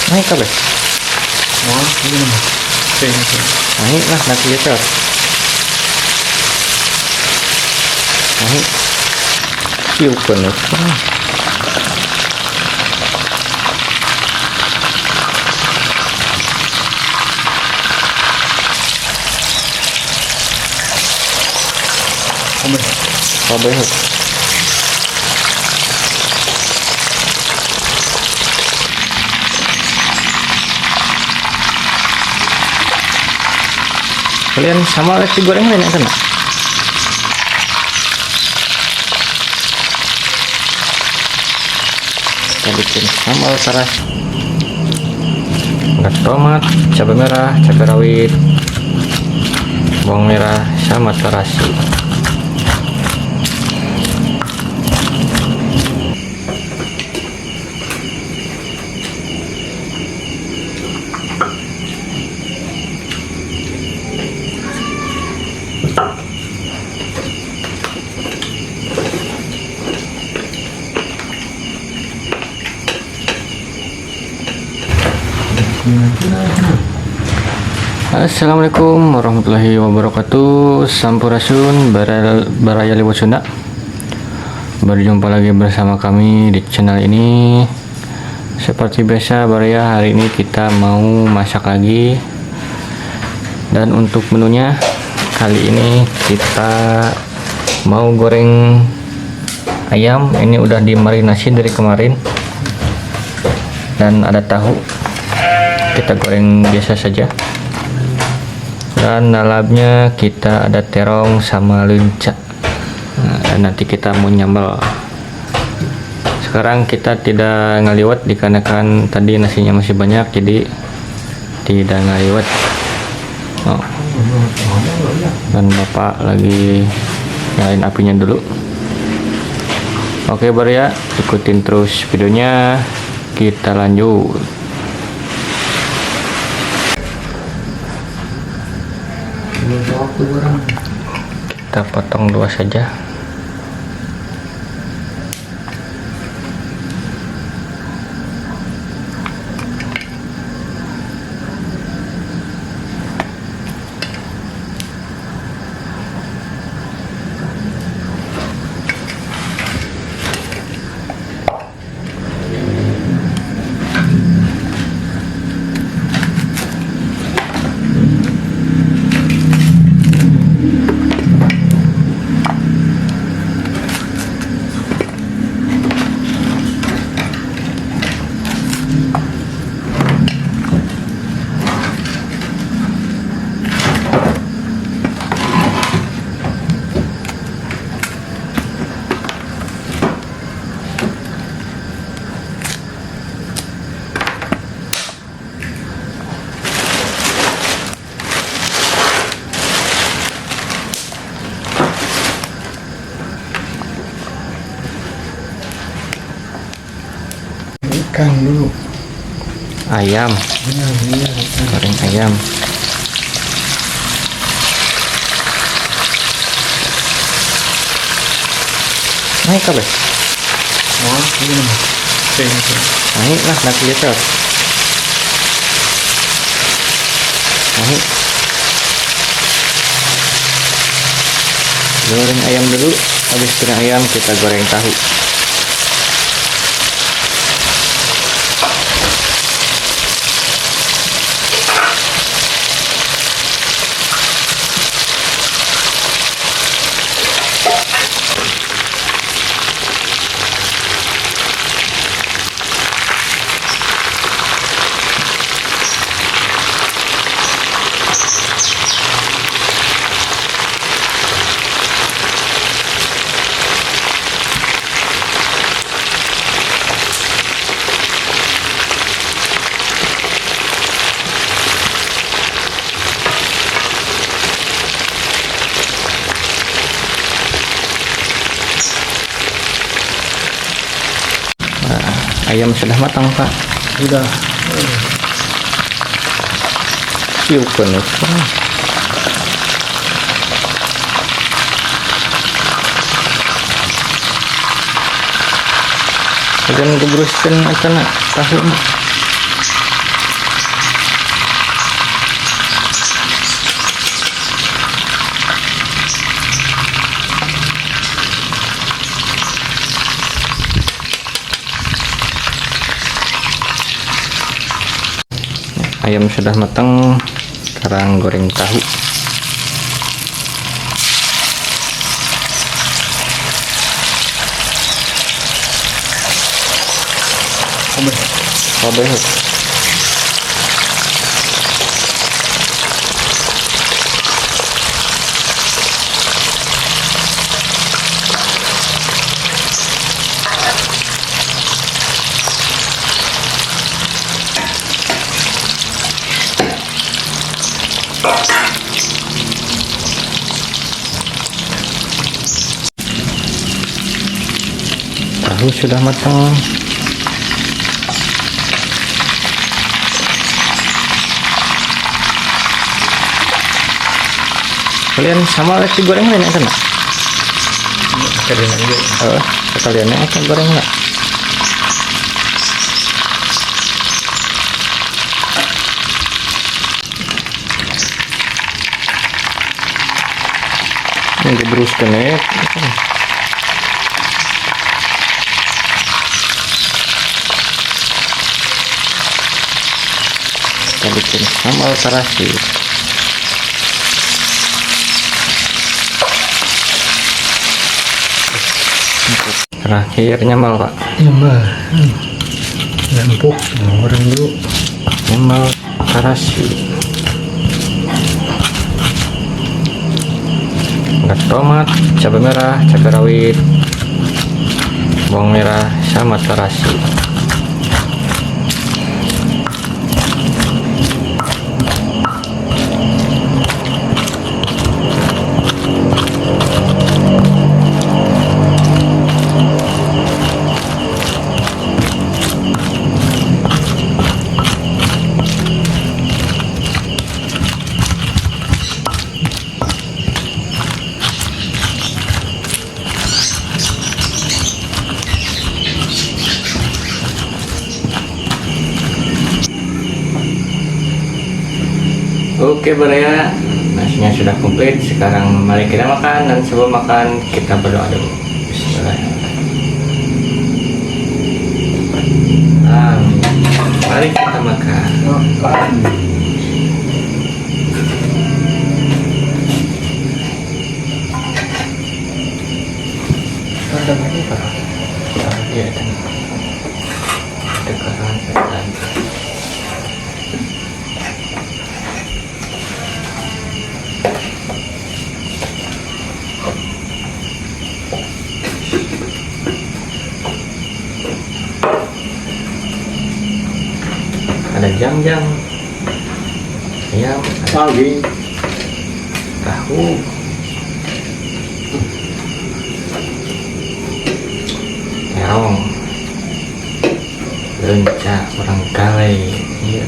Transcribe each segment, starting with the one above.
Naik kabeh. Oh, ini mah. Naik lah nanti ya. Naik. Siu penuh. Kabeh. Kalian sama nasi goreng enak kan? Kita bikin sambal terasi. Ada tomat, cabai merah, cabai rawit, bawang merah, sama terasi. Assalamualaikum warahmatullahi wabarakatuh. Sampurasun baraya lewat Sunda. Berjumpa lagi bersama kami di channel ini. Seperti biasa baraya, hari ini kita mau masak lagi. Dan untuk menunya kali ini kita mau goreng ayam. Ini udah dimarinasi dari kemarin. Dan ada tahu. Kita goreng biasa saja. Dan dalamnya kita ada terong sama lenca. Dan nanti kita mau nyambal. Sekarang kita tidak ngaliwat dikarenakan tadi nasinya masih banyak, jadi tidak ngaliwat. Dan bapak lagi nyalain apinya dulu. Oke baru ya, ikutin terus videonya, kita lanjut. Kita potong dua saja. Ikan dulu. Ayam. Goreng ayam. Naik kabeh. Oh, ini mah. Naik lah nanti ya. Naik. Goreng ayam dulu. Habis goreng ayam kita goreng tahu. Ayam sudah matang Pak. Sudah. Siu penuh. Dan diberuskan akan tahu. ayam sudah matang, sekarang goreng tahu. Cabai. Tahu sudah matang. Kalian sama lagi goreng lain kan? Sekalian aja. Oh, sekalian akan goreng nggak? Ini diberuskan ya. Kita bikin sambal terasi. Terakhir nyambal pak. Nyambal. Empuk. Orang dulu. Nyambal terasi. Ada tomat, cabai merah, cabai rawit, bawang merah, sama terasi. Oke Baraya, nasinya sudah komplit. Sekarang mari kita makan, dan sebelum makan kita berdoa dulu. Bismillahirrahmanirrahim. Amin. Mari kita makan. Ada lagi pak? Iya kan. Dekat saya. Ada jam-jam, ayam, Pagi. tahu, terong, lenca, orang kalai, iya.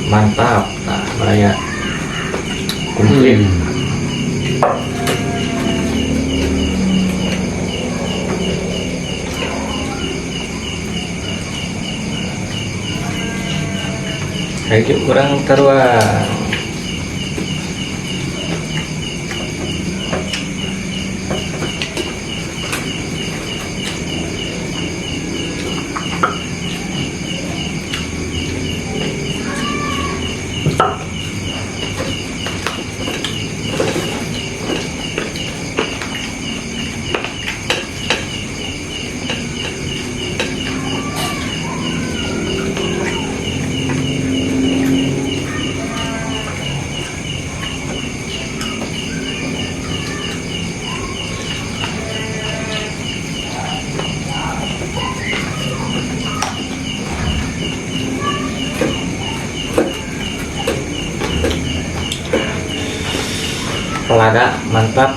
Mantap, nah Baraya komplit. Lagi kurang teruang. Lada mantap.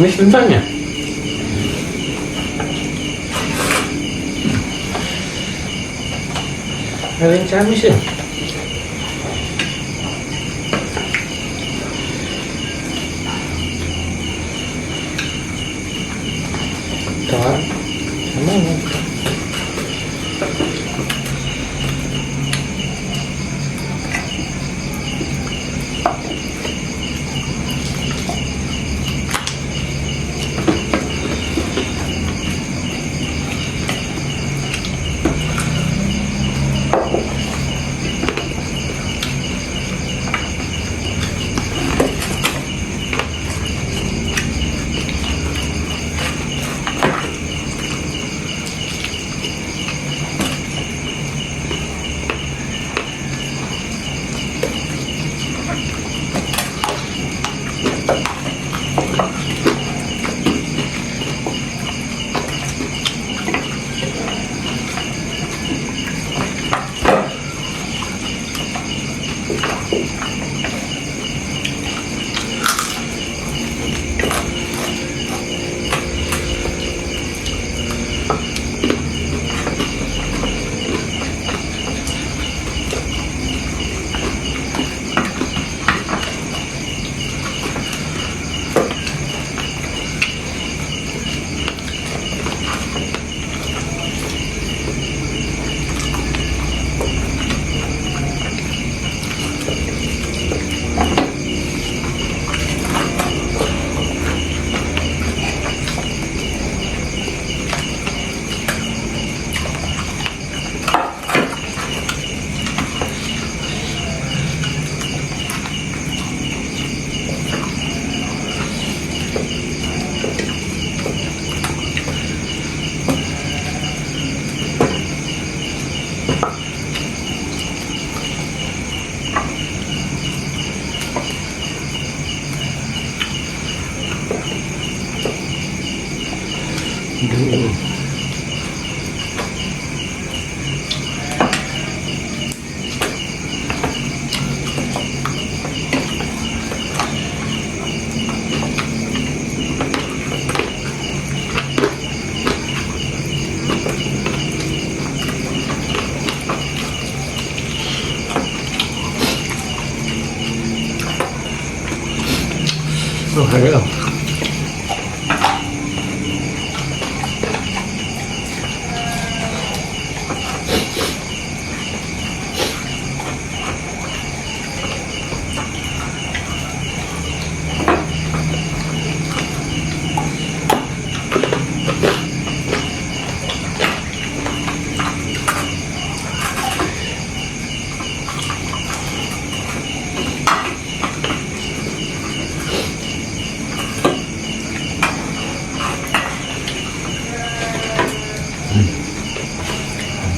Amis bentangnya. Ada yang camis ya. Tawar. Sama. Oh, ada.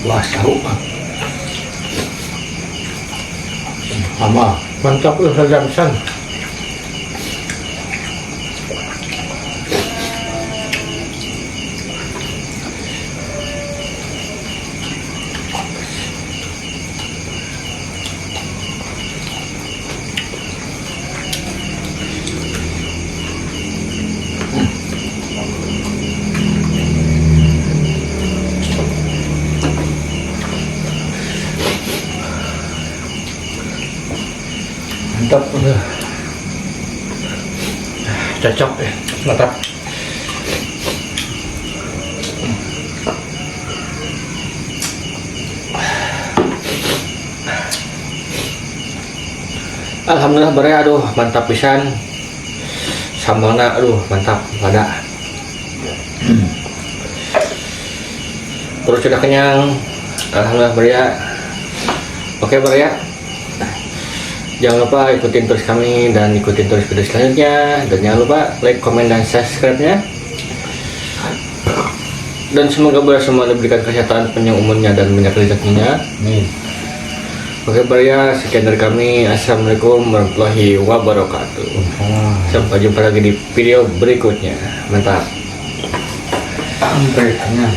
Wah, tahu. Sama, mantap tuh Ramsan. Mantap udah. Cocok ya, mantap. Alhamdulillah bare, aduh mantap pisan. Sambalna aduh mantap pada. Perut sudah kenyang. Alhamdulillah bare ya. Oke bare ya. Jangan lupa ikutin terus kami dan ikutin terus video selanjutnya, dan jangan lupa like, komen, dan subscribe-nya. Dan semoga semua diberikan kesehatan, panjang umurnya, dan banyak rezekinya. Amin. Oke Baria, sekian dari kami. Assalamualaikum warahmatullahi wabarakatuh. Sampai jumpa lagi di video berikutnya. Mantap. Sampai kenyang.